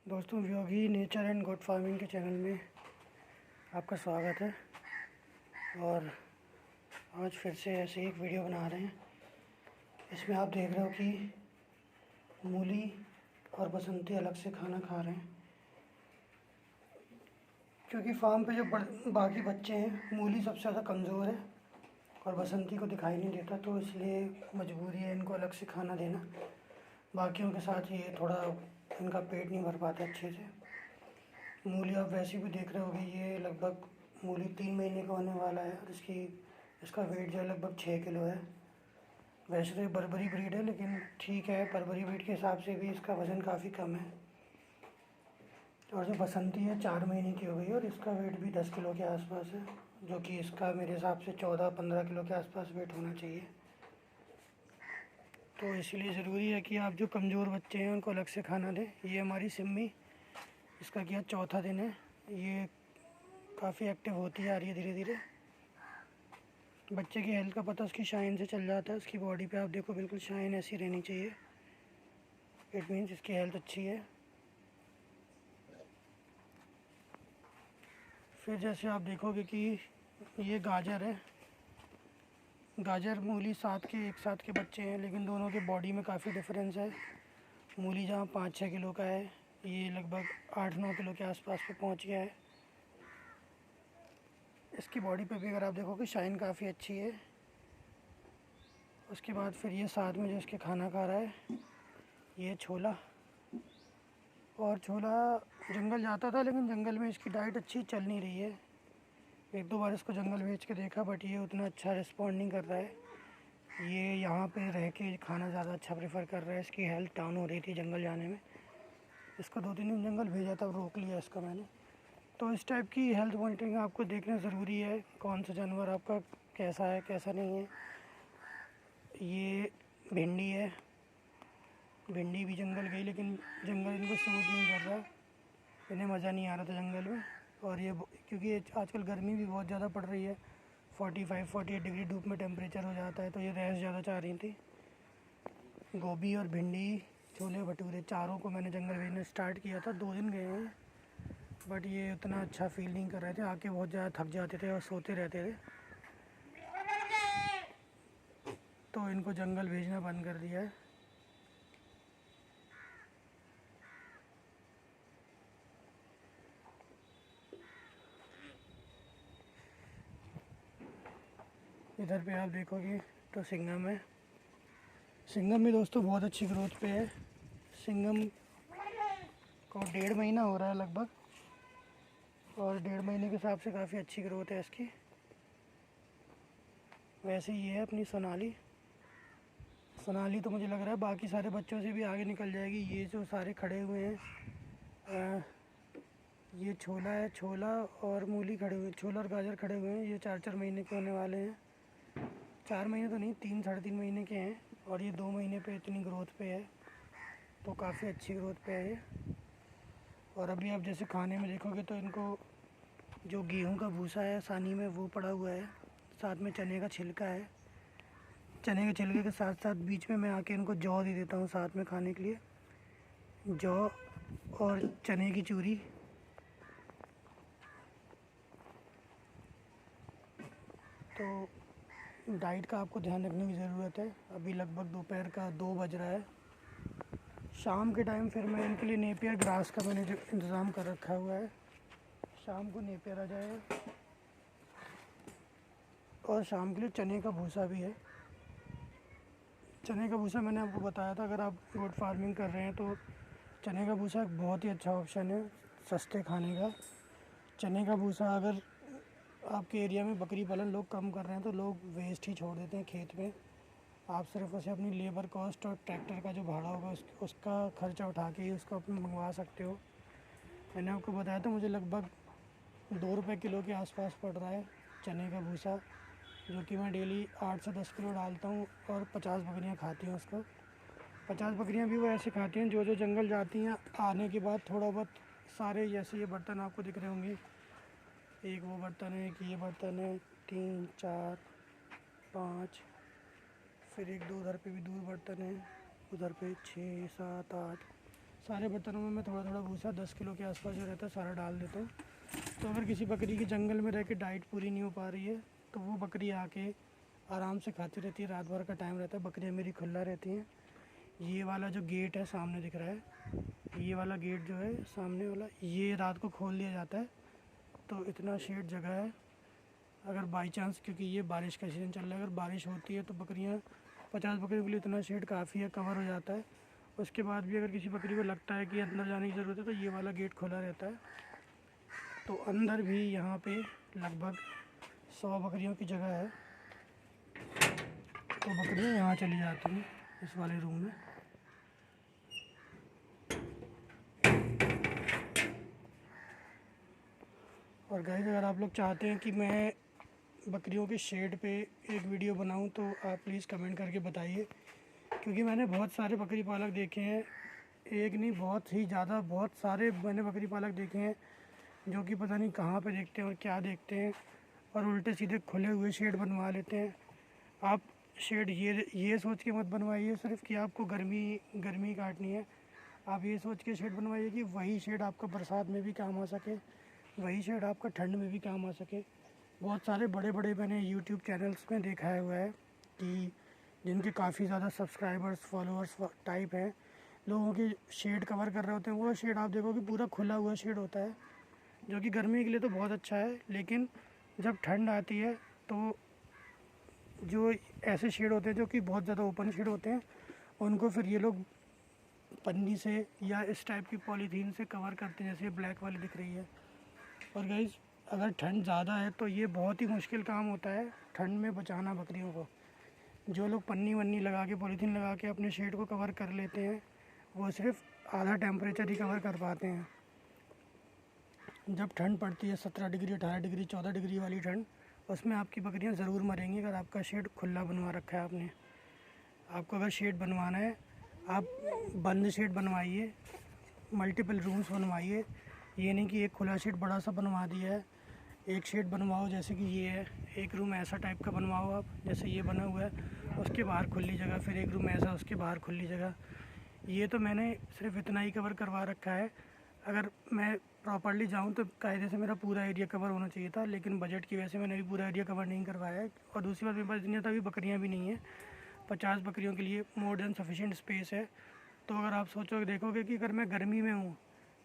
दोस्तों, योगी nature and good farming के channel में आपका स्वागत है। और आज फिर से ऐसे एक वीडियो बना रहे हैं। इसमें आप देख रहे हो कि मूली और बसंती अलग से खाना खा रहे हैं, क्योंकि फार्म पे जो बाकी बच्चे हैं, मूली सबसे ज़्यादा कमज़ोर है और बसंती को दिखाई नहीं देता, तो इसलिए मजबूरी है इनको अलग से खाना देना। बाकियों के साथ ये थोड़ा इनका पेट नहीं भर पाता अच्छे से। मूली आप वैसे भी देख रहे होगे, ये लगभग मूली 3 महीने का होने वाला है और इसका वेट जो है लगभग 6 किलो है। वैसे तो ये बर्बरी ब्रीड है, लेकिन ठीक है, बर्बरी ब्रीड के हिसाब से भी इसका वज़न काफ़ी कम है। और जो बसंती है 4 महीने की हो गई और इसका वेट भी 10 किलो के आसपास है, जो कि इसका मेरे हिसाब से 14-15 किलो के आसपास वेट होना चाहिए। तो इसलिए ज़रूरी है कि आप जो कमज़ोर बच्चे हैं उनको अलग से खाना दें। ये हमारी सिम्मी, इसका क्या चौथा दिन है। ये काफ़ी एक्टिव होती आ रही है धीरे धीरे। बच्चे की हेल्थ का पता उसकी शाइन से चल जाता है। उसकी बॉडी पे आप देखो, बिल्कुल शाइन ऐसी रहनी चाहिए। इट मीन्स इसकी हेल्थ अच्छी है। फिर जैसे आप देखोगे कि ये गाजर है। गाजर मूली एक साथ के बच्चे हैं, लेकिन दोनों के बॉडी में काफ़ी डिफरेंस है। मूली जहाँ 5-6 किलो का है, ये लगभग 8-9 किलो के आसपास पे पहुँच गया है। इसकी बॉडी पे भी अगर आप देखोगे शाइन काफ़ी अच्छी है। उसके बाद फिर ये साथ में जो इसके खाना खा रहा है, ये छोला। और छोला जंगल जाता था, लेकिन जंगल में इसकी डाइट अच्छी चल नहीं रही है। 1-2 बार इसको जंगल भेज के देखा, बट ये उतना अच्छा रिस्पॉन्ड नहीं कर रहा है। ये यहाँ पे रह के खाना ज़्यादा अच्छा प्रेफर कर रहा है। इसकी हेल्थ डाउन हो रही थी जंगल जाने में। इसको 2-3 दिन जंगल भेजा था, रोक लिया इसका मैंने। तो इस टाइप की हेल्थ मॉनिटरिंग आपको देखना ज़रूरी है, कौन सा जानवर आपका कैसा है कैसा नहीं है। ये भिंडी है। भिंडी भी जंगल गई, लेकिन जंगल इनको सूट नहीं कर रहा। इन्हें मज़ा नहीं आ रहा था जंगल में। और ये क्योंकि आजकल गर्मी भी बहुत ज़्यादा पड़ रही है, 45-48 डिग्री धूप में टेम्परेचर हो जाता है, तो ये रेस्ट ज़्यादा चाह रही थी। गोभी और भिंडी, छोले भटूरे, चारों को मैंने जंगल भेजना स्टार्ट किया था। 2 दिन गए हैं, बट ये उतना अच्छा फील नहीं कर रहे थे। आके बहुत ज़्यादा थक जाते थे और सोते रहते थे, तो इनको जंगल भेजना बंद कर दिया है। इधर पे आप देखोगे तो सिंघम है। सिंघम भी दोस्तों बहुत अच्छी ग्रोथ पे है। सिंघम को 1.5 महीना हो रहा है लगभग, और 1.5 महीने के हिसाब से काफ़ी अच्छी ग्रोथ है इसकी। वैसे ये है अपनी सोनाली। सोनाली तो मुझे लग रहा है बाकी सारे बच्चों से भी आगे निकल जाएगी। ये जो सारे खड़े हुए हैं, ये छोला है। छोला और मूली खड़े हुए, छोला और गाजर खड़े हुए हैं। ये 4-4 महीने के होने वाले हैं। 4 महीने तो नहीं, 3-3.5 महीने के हैं। और ये 2 महीने पे इतनी ग्रोथ पे है, तो काफ़ी अच्छी ग्रोथ पे है ये। और अभी आप जैसे खाने में देखोगे तो इनको जो गेहूं का भूसा है सानी में, वो पड़ा हुआ है। साथ में चने का छिलका है। चने के छिलके के साथ साथ बीच में मैं आके इनको जौ दे देता हूँ साथ में खाने के लिए। जौ और चने की चूरी। तो डाइट का आपको ध्यान रखने की ज़रूरत है। अभी लगभग दोपहर का 2 बज रहा है। शाम के टाइम फिर मैं इनके लिए नेपियर ग्रास का मैंने जो इंतज़ाम कर रखा हुआ है, शाम को नेपियर आ जाएगा। और शाम के लिए चने का भूसा भी है। चने का भूसा मैंने आपको बताया था, अगर आप गोट फार्मिंग कर रहे हैं तो चने का भूसा एक बहुत ही अच्छा ऑप्शन है सस्ते खाने का। चने का भूसा अगर आपके एरिया में बकरी पालन लोग कम कर रहे हैं, तो लोग वेस्ट ही छोड़ देते हैं खेत में। आप सिर्फ उसे अपनी लेबर कॉस्ट और ट्रैक्टर का जो भाड़ा होगा उसका खर्चा उठा के ही उसको अपने मंगवा सकते हो। मैंने आपको बताया था मुझे लगभग 2 रुपये किलो के आसपास पड़ रहा है चने का भूसा, जो कि मैं डेली 8 से 10 किलो डालता हूँ। और 50 बकरियाँ खाती हैं उसको। 50 बकरियाँ भी वो ऐसे खाती हैं जो जंगल जाती हैं आने के बाद थोड़ा बहुत। सारे जैसे ये बर्तन आपको दिख रहे होंगे, एक वो बर्तन है, एक ये बर्तन है, 3, 4, 5, फिर 1-2 उधर पे भी दूर बर्तन है, उधर पे 6, 7, 8, सारे बर्तनों में मैं थोड़ा थोड़ा भूसा 10 किलो के आसपास जो रहता है सारा डाल देता हूँ। तो अगर किसी बकरी की जंगल में रह के डाइट पूरी नहीं हो पा रही है तो वो बकरी आके आराम से खाती रहती है। रात भर का टाइम रहता है, बकरियाँ मेरी खुला रहती हैं। ये वाला जो गेट है सामने दिख रहा है, ये वाला गेट जो है सामने वाला, ये रात को खोल दिया जाता है। तो इतना शेड जगह है, अगर बाई चांस, क्योंकि ये बारिश का सीज़न चल रहा है, अगर बारिश होती है तो बकरियाँ 50 बकरियों के लिए इतना शेड काफ़ी है, कवर हो जाता है। उसके बाद भी अगर किसी बकरी को लगता है कि अंदर जाने की ज़रूरत है तो ये वाला गेट खुला रहता है। तो अंदर भी यहाँ पे लगभग 100 बकरियों की जगह है। तो बकरियाँ यहाँ चली जाती हैं इस वाले रूम में। और गाइस, अगर आप लोग चाहते हैं कि मैं बकरियों के शेड पे एक वीडियो बनाऊं तो आप प्लीज़ कमेंट करके बताइए, क्योंकि मैंने बहुत सारे बकरी पालक देखे हैं, एक नहीं बहुत ही ज़्यादा, बहुत सारे मैंने बकरी पालक देखे हैं जो कि पता नहीं कहाँ पे देखते हैं और क्या देखते हैं और उल्टे सीधे खुले हुए शेड बनवा लेते हैं। आप शेड ये सोच के मत बनवाइए सिर्फ कि आपको गर्मी काटनी है। आप ये सोच के शेड बनवाइए कि वही शेड आपका बरसात में भी काम आ सके, वही शेड आपका ठंड में भी काम आ सके। बहुत सारे बड़े बड़े मैंने यूट्यूब चैनल्स में देखा हुआ है कि जिनके काफ़ी ज़्यादा सब्सक्राइबर्स फॉलोअर्स टाइप हैं, लोगों के शेड कवर कर रहे होते हैं। वो शेड आप देखो कि पूरा खुला हुआ शेड होता है, जो कि गर्मी के लिए तो बहुत अच्छा है, लेकिन जब ठंड आती है तो जो ऐसे शेड होते हैं जो कि बहुत ज़्यादा ओपन शेड होते हैं, उनको फिर ये लोग पन्नी से या इस टाइप की पॉलीथीन से कवर करते हैं, जैसे ब्लैक वाली दिख रही है। और गाइस, अगर ठंड ज़्यादा है तो ये बहुत ही मुश्किल काम होता है ठंड में बचाना बकरियों को। जो लोग पन्नी वन्नी लगा के, पॉलीथीन लगा के अपने शेड को कवर कर लेते हैं, वो सिर्फ आधा टेम्परेचर ही कवर कर पाते हैं। जब ठंड पड़ती है 17 डिग्री, 18 डिग्री, 14 डिग्री वाली ठंड, उसमें आपकी बकरियां ज़रूर मरेंगी अगर आपका शेड खुला बनवा रखा है आपने। आपको अगर शेड बनवाना है, आप बंद शेड बनवाइए, मल्टीपल रूम्स बनवाइए। ये नहीं कि एक खुला शेड बड़ा सा बनवा दिया है। एक शेड बनवाओ जैसे कि ये है, एक रूम ऐसा टाइप का बनवाओ आप, जैसे ये बना हुआ है, उसके बाहर खुली जगह, फिर एक रूम ऐसा, उसके बाहर खुली जगह। ये तो मैंने सिर्फ इतना ही कवर करवा रखा है। अगर मैं प्रॉपर्ली जाऊँ तो कायदे से मेरा पूरा एरिया कवर होना चाहिए था, लेकिन बजट की वजह से मैंने भी पूरा एरिया कवर नहीं करवाया है। और दूसरी बात, मेरे पास इतनी अभी बकरियाँ भी नहीं हैं, 50 बकरियों के लिए मोर देन सफिशिएंट स्पेस है। तो अगर आप सोचो, देखोगे कि अगर मैं गर्मी में हूँ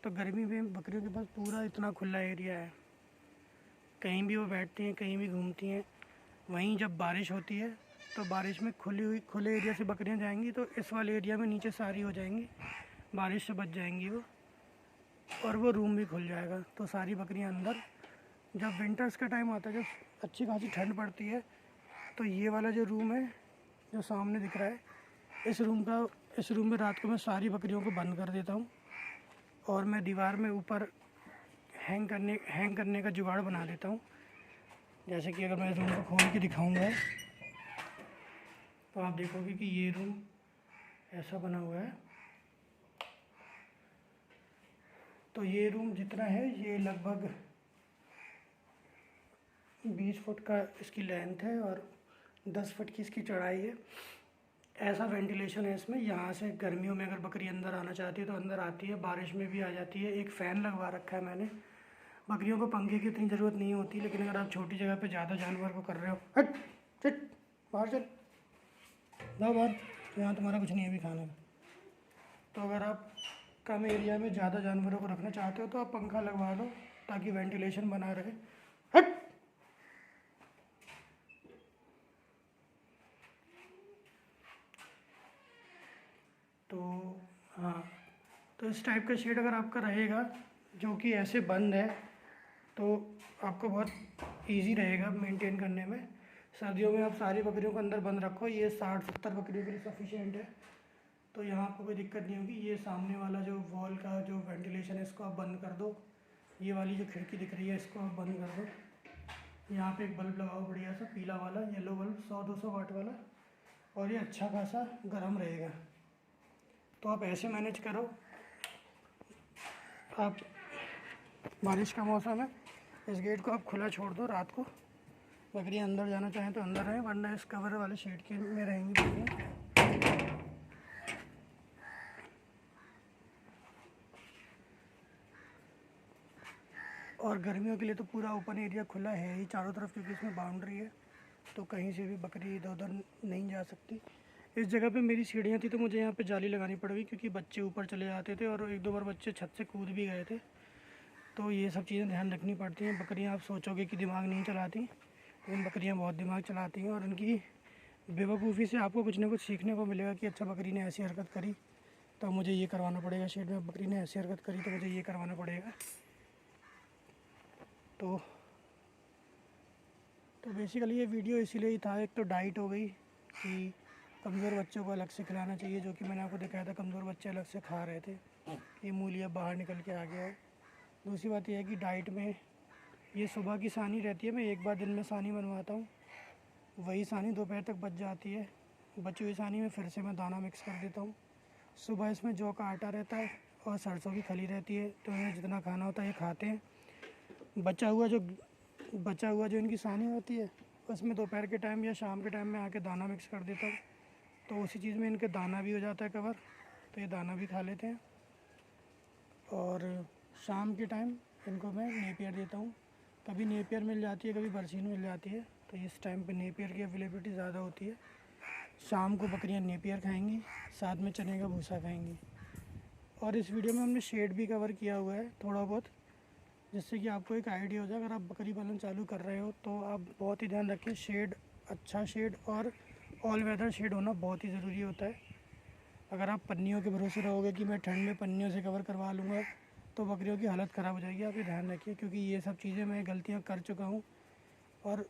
तो गर्मी में बकरियों के पास पूरा इतना खुला एरिया है, कहीं भी वो बैठती हैं, कहीं भी घूमती हैं। वहीं जब बारिश होती है तो बारिश में खुले एरिया से बकरियां जाएंगी तो इस वाले एरिया में नीचे सारी हो जाएंगी, बारिश से बच जाएंगी वो, और वो रूम भी खुल जाएगा। तो सारी बकरियां अंदर। जब विंटर्स का टाइम आता है, जब अच्छी खासी ठंड पड़ती है, तो ये वाला जो रूम है जो सामने दिख रहा है, इस रूम में रात को मैं सारी बकरियों को बंद कर देता हूँ और मैं दीवार में ऊपर हैंग करने का जुगाड़ बना देता हूँ। जैसे कि अगर मैं रूम को खोल के दिखाऊंगा तो आप देखोगे कि ये रूम ऐसा बना हुआ है। तो ये रूम जितना है, ये लगभग 20 फुट का इसकी लेंथ है और 10 फुट की इसकी चौड़ाई है। ऐसा वेंटिलेशन है इसमें, यहाँ से गर्मियों में अगर बकरी अंदर आना चाहती है तो अंदर आती है, बारिश में भी आ जाती है। एक फ़ैन लगवा रखा है मैंने। बकरियों को पंखे की इतनी ज़रूरत नहीं होती, लेकिन अगर आप छोटी जगह पे ज़्यादा जानवर को कर रहे हो, हट चट बाहर चल, जाओ बाहर, यहाँ तुम्हारा कुछ नहीं है अभी खाने का। तो अगर आप कम एरिया में ज़्यादा जानवरों को रखना चाहते हो तो आप पंखा लगवा लो ताकि वेंटिलेशन बना रहे। हट। तो हाँ, तो इस टाइप का शेड अगर आपका रहेगा जो कि ऐसे बंद है तो आपको बहुत इजी रहेगा मेंटेन करने में। सर्दियों में आप सारी बकरियों को अंदर बंद रखो, ये 60-70 बकरियों के लिए सफिशिएंट है, तो यहाँ आपको कोई दिक्कत नहीं होगी। ये सामने वाला जो वॉल का जो वेंटिलेशन है इसको आप बंद कर दो, ये वाली जो खिड़की दिख रही है इसको आप बंद कर दो। यहाँ पे एक बल्ब लगाओ बढ़िया सा पीला वाला, येलो बल्ब 100-200 वाट वाला, और ये अच्छा खासा गर्म रहेगा। तो आप ऐसे मैनेज करो। आप बारिश का मौसम है, इस गेट को आप खुला छोड़ दो, रात को बकरियाँ अंदर जाना चाहें तो अंदर रहें, वरना इस कवर वाले शेड के में रहेंगी बकरियाँ। और गर्मियों के लिए तो पूरा ओपन एरिया खुला है ही चारों तरफ, क्योंकि इसमें बाउंड्री है, तो कहीं से भी बकरी इधर उधर नहीं जा सकती। इस जगह पे मेरी सीढ़ियाँ थी तो मुझे यहाँ पे जाली लगानी पड़ गई, क्योंकि बच्चे ऊपर चले जाते थे और एक दो बार बच्चे छत से कूद भी गए थे। तो ये सब चीज़ें ध्यान रखनी पड़ती हैं। बकरियाँ आप सोचोगे कि दिमाग नहीं चलाती, लेकिन बकरियाँ बहुत दिमाग चलाती हैं, और उनकी बेवकूफ़ी से आपको कुछ ना कुछ सीखने को मिलेगा कि अच्छा बकरी ने ऐसी हरकत करी तो मुझे ये करवाना पड़ेगा, शेड में बकरी ने ऐसी हरकत करी तो मुझे ये करवाना पड़ेगा। तो बेसिकली ये वीडियो इसीलिए ही था। एक तो डाइट हो गई कि कमज़ोर बच्चों को अलग से खिलाना चाहिए, जो कि मैंने आपको दिखाया था, कमज़ोर बच्चे अलग से खा रहे थे, ये मूलिया बाहर निकल के आ गया है। दूसरी बात यह है कि डाइट में ये सुबह की सानी रहती है, मैं एक बार दिन में सानी बनवाता हूँ, वही सानी दोपहर तक बच जाती है। बची हुई सानी में फिर से मैं दाना मिक्स कर देता हूँ। सुबह इसमें जौ का आटा रहता है और सरसों की खली रहती है, तो इन्हें जितना खाना होता है ये खाते हैं। बचा हुआ जो इनकी सानी होती है उसमें दोपहर के टाइम या शाम के टाइम में आके दाना मिक्स कर देता हूँ, तो उसी चीज़ में इनके दाना भी हो जाता है कवर, तो ये दाना भी खा लेते हैं। और शाम के टाइम इनको मैं नेपियर देता हूँ, कभी नेपियर मिल जाती है, कभी बरसीन मिल जाती है, तो इस टाइम पे नेपियर की अवेलेबिलिटी ज़्यादा होती है। शाम को बकरियाँ नेपियर खाएंगी, साथ में चने का भूसा खाएंगी। और इस वीडियो में हमने शेड भी कवर किया हुआ है थोड़ा बहुत, जिससे कि आपको एक आइडिया हो जाए। अगर आप बकरी पालन चालू कर रहे हो तो आप बहुत ही ध्यान रखें, शेड, अच्छा शेड और ऑल वेदर शेड होना बहुत ही ज़रूरी होता है। अगर आप पन्नियों के भरोसे रहोगे कि मैं ठंड में पन्नियों से कवर करवा लूँगा, तो बकरियों की हालत ख़राब हो जाएगी। आप ये ध्यान रखिए, क्योंकि ये सब चीज़ें मैं गलतियाँ कर चुका हूँ, और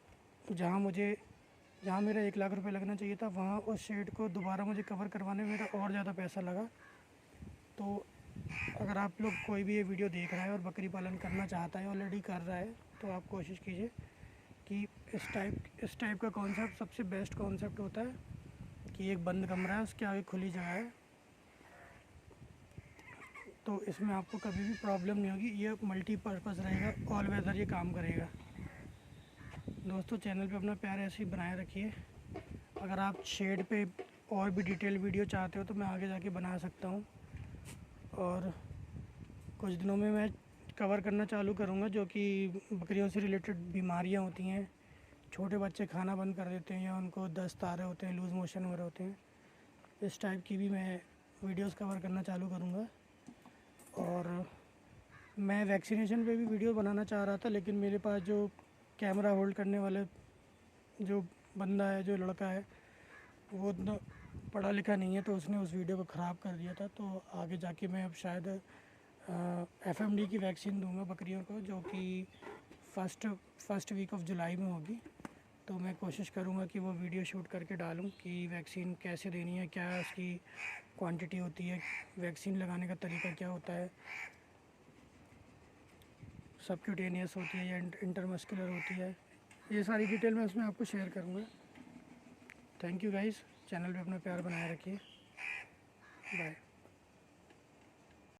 जहाँ मेरा 1 लाख रुपए लगना चाहिए था, वहाँ उस शेड को दोबारा मुझे कवर करवाने में मेरा और ज़्यादा पैसा लगा। तो अगर आप लोग कोई भी ये वीडियो देख रहा है और बकरी पालन करना चाहता है, ऑलरेडी कर रहा है, तो आप कोशिश कीजिए कि इस टाइप का कॉन्सेप्ट सबसे बेस्ट कॉन्सेप्ट होता है कि एक बंद कमरा है, उसके आगे खुली जगह है, तो इसमें आपको कभी भी प्रॉब्लम नहीं होगी। ये मल्टीपर्पज़ रहेगा, ऑल वेदर ये काम करेगा। दोस्तों, चैनल पे अपना प्यार ऐसे ही बनाए रखिए। अगर आप शेड पे और भी डिटेल वीडियो चाहते हो तो मैं आगे जाके बना सकता हूँ, और कुछ दिनों में मैं कवर करना चालू करूँगा, जो कि बकरियों से रिलेटेड बीमारियाँ होती हैं। छोटे बच्चे खाना बंद कर देते हैं या उनको दस्त आ रहे होते हैं, लूज़ मोशन हो रहे होते हैं, इस टाइप की भी मैं वीडियोस कवर करना चालू करूँगा। और मैं वैक्सीनेशन पे भी वीडियो बनाना चाह रहा था, लेकिन मेरे पास जो कैमरा होल्ड करने वाले जो बंदा है, जो लड़का है, वो उतना पढ़ा लिखा नहीं है, तो उसने उस वीडियो को ख़राब कर दिया था। तो आगे जाके मैं अब शायद FMD की वैक्सीन दूंगा बकरियों को, जो कि फर्स्ट वीक ऑफ जुलाई में होगी। तो मैं कोशिश करूंगा कि वो वीडियो शूट करके डालूं कि वैक्सीन कैसे देनी है, क्या उसकी क्वांटिटी होती है, वैक्सीन लगाने का तरीका क्या होता है, सबक्यूटेनियस होती है या इंटरमस्कुलर होती है, ये सारी डिटेल मैं उसमें आपको शेयर करूँगा। थैंक यू गाइस, चैनल पे अपना प्यार बनाए रखिए। बाय।